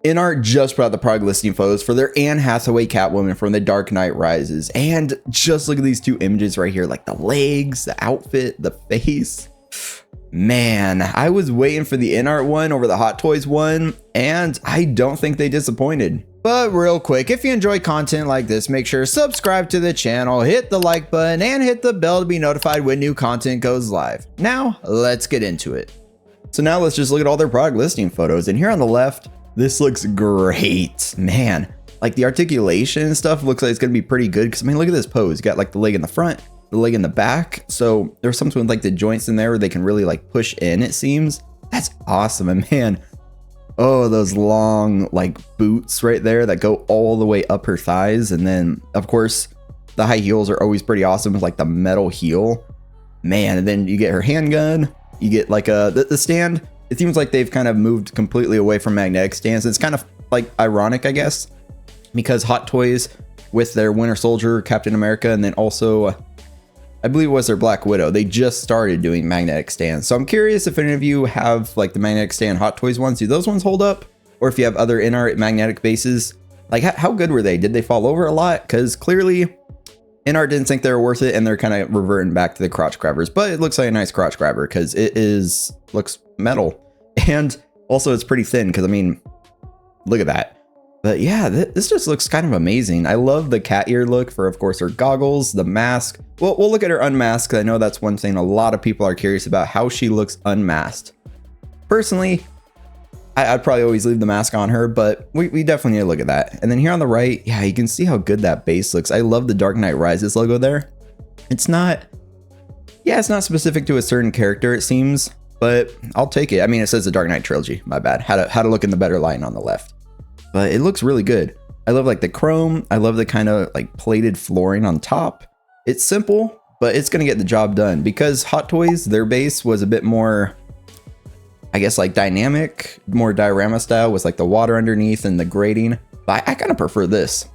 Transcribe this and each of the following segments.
Inart just brought the product listing photos for their Anne Hathaway Catwoman from The Dark Knight Rises. And just look at these two images right here, like the legs, the outfit, the face. Man, I was waiting for the Inart one over the Hot Toys one, and I don't think they disappointed. But real quick, if you enjoy content like this, make sure to subscribe to the channel, hit the like button, and hit the bell to be notified when new content goes live. Now, let's get into it. So now let's just look at all their product listing photos. And here on the left, this looks great, man. Like the articulation and stuff looks like it's gonna be pretty good. Because I mean, look at this pose. You got like the leg in the front, the leg in the back. So there's something with like the joints in there where they can really like push in, it seems. That's awesome. And man, oh, those long like boots right there that go all the way up her thighs. And then of course, the high heels are always pretty awesome with like the metal heel. Man, and then you get her handgun. You get like the stand. It seems like they've kind of moved completely away from magnetic stands. It's kind of like ironic, I guess, because Hot Toys with their Winter Soldier, Captain America, and then also I believe it was their Black Widow, they just started doing magnetic stands. So I'm curious if any of you have like the magnetic stand Hot Toys ones. Do those ones hold up? Or if you have other Inart magnetic bases, like how good were they? Did they fall over a lot? Because clearly Inart didn't think they were worth it, and they're kind of reverting back to the crotch grabbers. But it looks like a nice crotch grabber because looks metal, and also it's pretty thin. Because I mean, look at that. But yeah, this just looks kind of amazing. I love the cat ear look for, of course, her goggles, the mask. Well, we'll look at her unmasked. I know that's one thing a lot of people are curious about, how she looks unmasked. Personally, I'd probably always leave the mask on her, but we definitely need to look at that. And then here on the right, yeah, you can see how good that base looks. I love the Dark Knight Rises logo there. It's not specific to a certain character, it seems, but I'll take it. I mean, it says the Dark Knight trilogy, my bad. How to look in the better light on the left. But it looks really good. I love like the chrome. I love the kind of like plated flooring on top. It's simple, but it's gonna get the job done because Hot Toys, their base was a bit more, I guess, like dynamic, more diorama style with like the water underneath and the grating. But I kind of prefer this.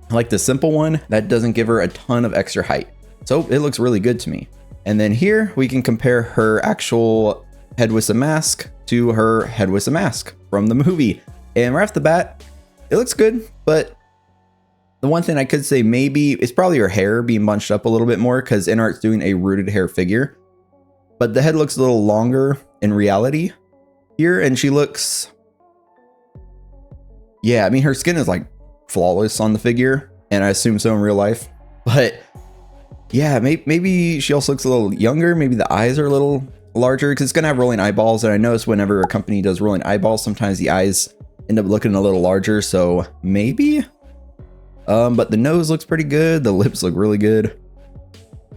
I like the simple one that doesn't give her a ton of extra height. So it looks really good to me. And then here we can compare her actual head with a mask to her head with a mask from the movie. And right off the bat, it looks good. But the one thing I could say maybe is probably her hair being bunched up a little bit more because Inart's doing a rooted hair figure. But the head looks a little longer in reality here, and she looks, yeah, I mean, her skin is like flawless on the figure, and I assume so in real life. But yeah, maybe she also looks a little younger. Maybe the eyes are a little larger because it's gonna have rolling eyeballs, and I notice whenever a company does rolling eyeballs, sometimes the eyes end up looking a little larger. So maybe, but the nose looks pretty good. The lips look really good.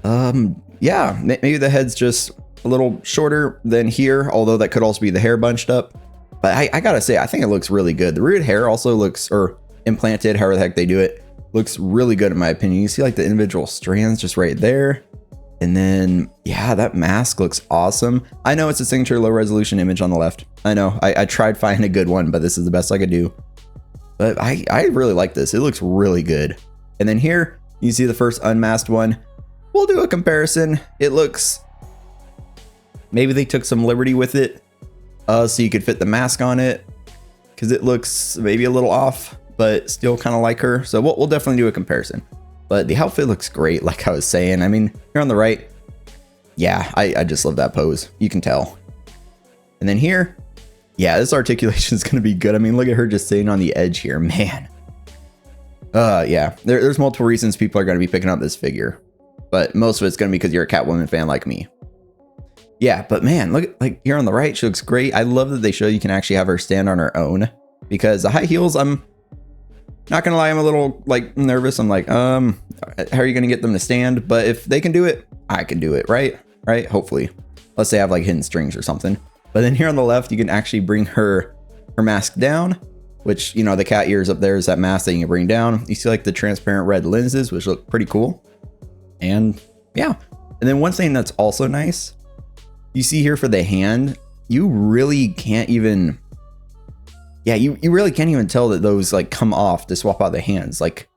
Yeah, maybe the head's just a little shorter than here, although that could also be the hair bunched up. But I gotta say, I think it looks really good. The rooted hair also looks, or implanted, however the heck they do it, looks really good in my opinion. You see like the individual strands just right there. And then, yeah, that mask looks awesome. I know it's a signature low resolution image on the left. I know, I tried finding a good one, but this is the best I could do. But I really like this. It looks really good. And then here, you see the first unmasked one. We'll do a comparison. It looks, maybe they took some liberty with it so you could fit the mask on it, because it looks maybe a little off, but still kind of like her. So we'll definitely do a comparison. But the outfit looks great, like I was saying. I mean, here on the right, yeah, I just love that pose. You can tell. And then here, yeah, this articulation is going to be good. I mean, look at her just sitting on the edge here, man. Yeah, there's multiple reasons people are going to be picking up this figure, but most of it's going to be because you're a Catwoman fan like me. Yeah, but man, look at, like here on the right, she looks great. I love that they show you can actually have her stand on her own, because the high heels, I'm not gonna lie, I'm a little like nervous. I'm like, how are you gonna get them to stand? But if they can do it, I can do it, right? Hopefully, unless they have like hidden strings or something. But then here on the left, you can actually bring her mask down, which, you know, the cat ears up there is that mask that you can bring down. You see like the transparent red lenses, which look pretty cool. And yeah, and then one thing that's also nice, you see here for the hand, you really can't even, yeah, you really can't even tell that those like come off to swap out the hands. Like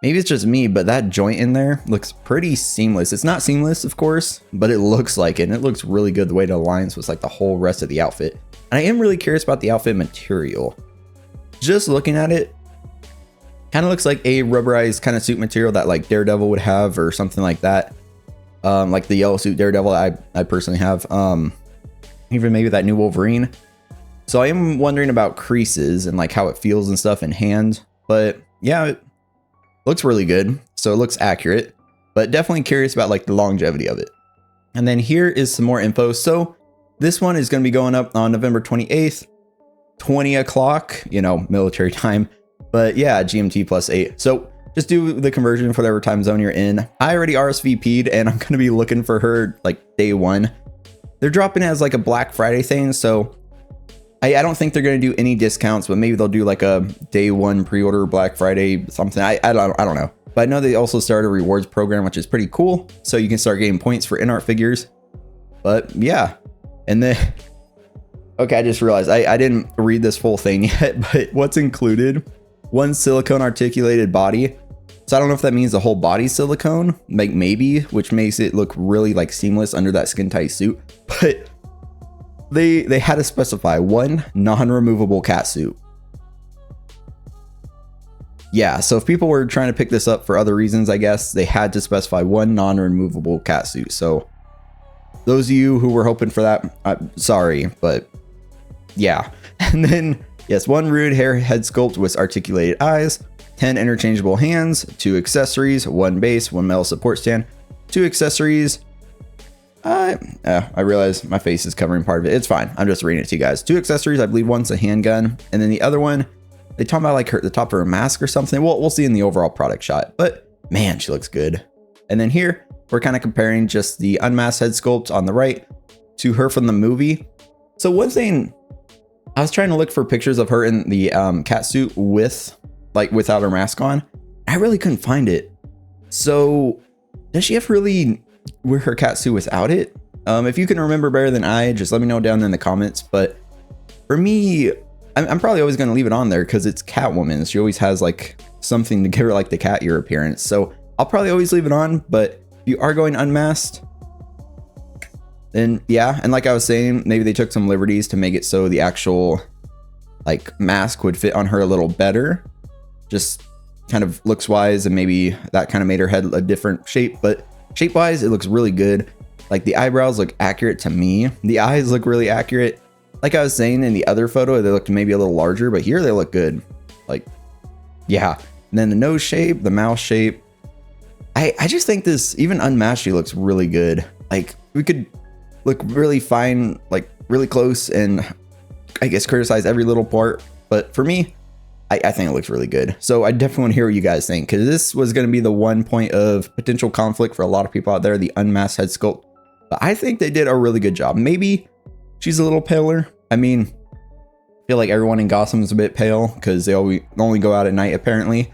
maybe it's just me, but that joint in there looks pretty seamless. It's not seamless, of course, but it looks like it, and it looks really good the way it aligns with like the whole rest of the outfit. And I am really curious about the outfit material. just looking at it, kind of looks like a rubberized kind of suit material that like Daredevil would have or something like that. Like the yellow suit Daredevil I personally have. Even maybe that new Wolverine. So I am wondering about creases and like how it feels and stuff in hand. But yeah, it looks really good. So it looks accurate, but definitely curious about like the longevity of it. And then here is some more info. So this one is going to be going up on November 28th, 20 o'clock, you know, military time. But yeah, GMT +8. So just do the conversion for whatever time zone you're in. I already RSVP'd and I'm going to be looking for her like day one. They're dropping it as like a Black Friday thing. So I don't think they're going to do any discounts, but maybe they'll do like a day one pre-order Black Friday something. I don't know. But I know they also started a rewards program, which is pretty cool. So you can start getting points for Inart figures. But yeah. And then, okay, I just realized I didn't read this full thing yet, but what's included? One silicone articulated body. So I don't know if that means the whole body silicone, like maybe, which makes it look really like seamless under that skin tight suit. But they had to specify one non-removable cat suit. Yeah, so if people were trying to pick this up for other reasons, I guess they had to specify one non-removable cat suit. So those of you who were hoping for that, sorry, but yeah. And then, yes, one rude hair head sculpt with articulated eyes, 10 interchangeable hands, 2 accessories, 1 base, 1 metal support stand, 2 accessories. I realize my face is covering part of it. It's fine. I'm just reading it to you guys. 2 accessories. I believe one's a handgun. And then the other one, they talk about like the top of her mask or something. Well, we'll see in the overall product shot, but man, she looks good. And then here we're kind of comparing just the unmasked head sculpt on the right to her from the movie. So one thing, I was trying to look for pictures of her in the cat suit without her mask on. I really couldn't find it. So does she ever really wear her cat suit without it? If you can remember better than I, just let me know down in the comments. But for me, I'm probably always going to leave it on there because it's Catwoman. She always has like something to give her like the cat ear appearance. So I'll probably always leave it on. But if you are going unmasked, then yeah. And like I was saying, maybe they took some liberties to make it so the actual like mask would fit on her a little better. Just kind of looks wise, and maybe that kind of made her head a different shape. But shape wise, it looks really good. Like the eyebrows look accurate to me. The eyes look really accurate. Like I was saying in the other photo, they looked maybe a little larger, but here they look good. Like, yeah. And then the nose shape, the mouth shape. I just think this, even unmasked, she looks really good. Like we could look really fine, like really close, and I guess criticize every little part. But for me, I think it looks really good. So I definitely want to hear what you guys think, because this was going to be the one point of potential conflict for a lot of people out there, the unmasked head sculpt. But I think they did a really good job. Maybe she's a little paler. I mean, I feel like everyone in Gotham is a bit pale because they only go out at night apparently.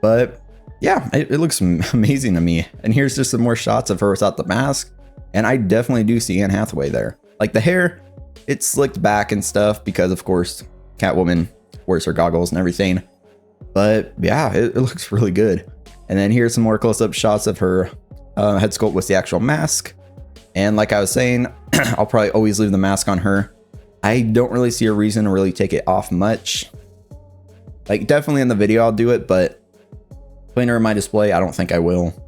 But yeah, it looks amazing to me. And here's just some more shots of her without the mask. And I definitely do see Anne Hathaway there. Like the hair, it's slicked back and stuff because of course Catwoman wears her goggles and everything. But yeah, it looks really good. And then here's some more close-up shots of her head sculpt with the actual mask. And like I was saying, I'll probably always leave the mask on her. I don't really see a reason to really take it off much. Like definitely in the video I'll do it, but putting her in my display, I don't think I will.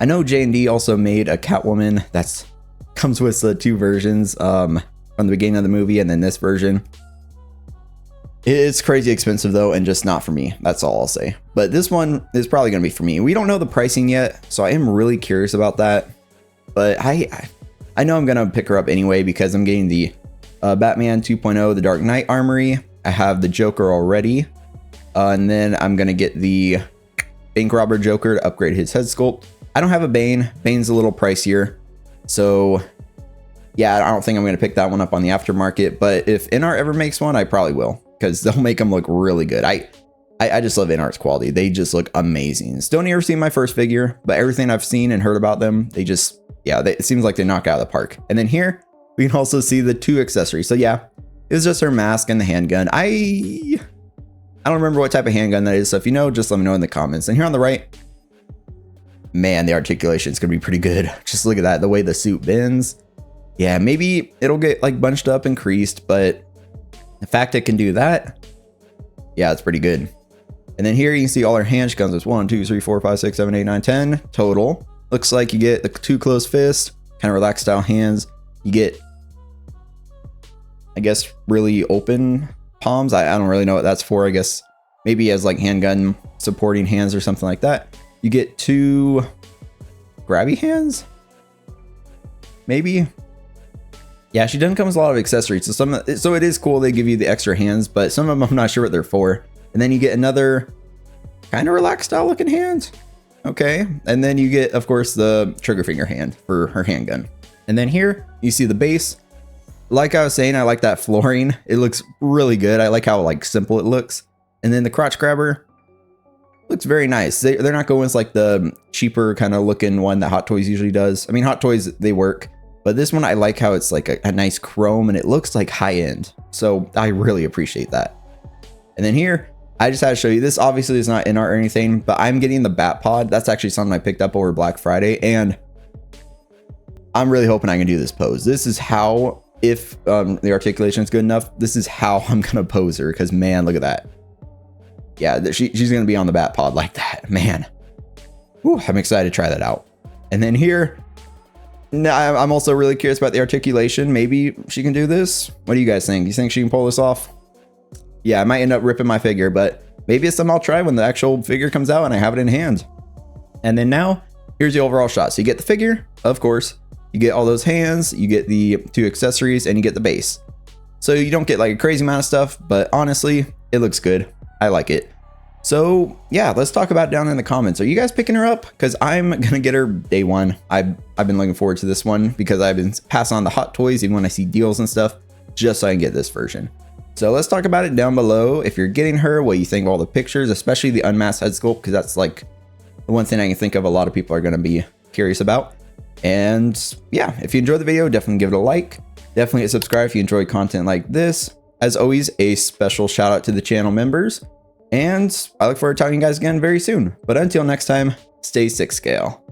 I know J&D also made a Catwoman that's comes with the 2 versions from the beginning of the movie and then this version. It's crazy expensive though, and just not for me. That's all I'll say. But this one is probably going to be for me. We don't know the pricing yet, so I am really curious about that. But I know I'm going to pick her up anyway because I'm getting the Batman 2.0, the Dark Knight Armory. I have the Joker already. And then I'm going to get the Bank Robber Joker to upgrade his head sculpt. I don't have a Bane. Bane's a little pricier. So yeah, I don't think I'm going to pick that one up on the aftermarket. But if Inart ever makes one, I probably will, because they'll make them look really good. I just love Inart's quality. They just look amazing. Still never seen my first figure, but everything I've seen and heard about them, they just, yeah, it seems like they knock out of the park. And then here we can also see the 2 accessories. So yeah, it's just her mask and the handgun. I don't remember what type of handgun that is. So if you know, just let me know in the comments. And here on the right, man, the articulation is going to be pretty good. Just look at that. The way the suit bends. Yeah, maybe it'll get like bunched up and creased, but the fact it can do that, Yeah, it's pretty good. And then here you can see all her hand. She comes with 1, 2, 3, 4, 5, 6, 7, 8, 9, 10 total. Looks like you get the 2 closed fists, kind of relaxed style hands. You get, I guess, really open palms. I don't really know what that's for. I guess maybe as like handgun supporting hands or something like that. You get 2 grabby hands, maybe. Yeah, she doesn't come with a lot of accessories. So it is cool they give you the extra hands, but some of them I'm not sure what they're for. And then you get another kind of relaxed style looking hand. Okay. And then you get, of course, the trigger finger hand for her handgun. And then here you see the base. Like I was saying, I like that flooring. It looks really good. I like how like simple it looks. And then the crotch grabber looks very nice. They're not going with like the cheaper kind of looking one that Hot Toys usually does. I mean, Hot Toys, they work, but this one I like how it's like a nice chrome and it looks like high end. So I really appreciate that. And then here, I just had to show you, this obviously is not Inart or anything, but I'm getting the bat pod. That's actually something I picked up over Black Friday, and I'm really hoping I can do this pose. This is how, if the articulation is good enough, this is how I'm gonna pose her, because man, look at that. Yeah, she's gonna be on the bat pod like that, man. Whew, I'm excited to try that out. And then here, now I'm also really curious about the articulation. Maybe she can do this. What do you guys think? You think she can pull this off? Yeah, I might end up ripping my figure, but maybe it's something I'll try when the actual figure comes out and I have it in hand. And then now, here's the overall shot. So you get the figure, of course, you get all those hands, you get the 2 accessories, and you get the base. So you don't get like a crazy amount of stuff, but honestly, it looks good. I like it. So yeah, let's talk about it down in the comments. Are you guys picking her up? Because I'm gonna get her day one. I've been looking forward to this one because I've been passing on the Hot Toys even when I see deals and stuff, just so I can get this version. So let's talk about it down below. If you're getting her, what you think of all the pictures, especially the unmasked head sculpt, because that's like the one thing I can think of a lot of people are going to be curious about. And yeah, if you enjoyed the video, definitely give it a like. Definitely hit subscribe if you enjoy content like this. As always, a special shout out to the channel members. And I look forward to talking to you guys again very soon. But until next time, stay 6 scale.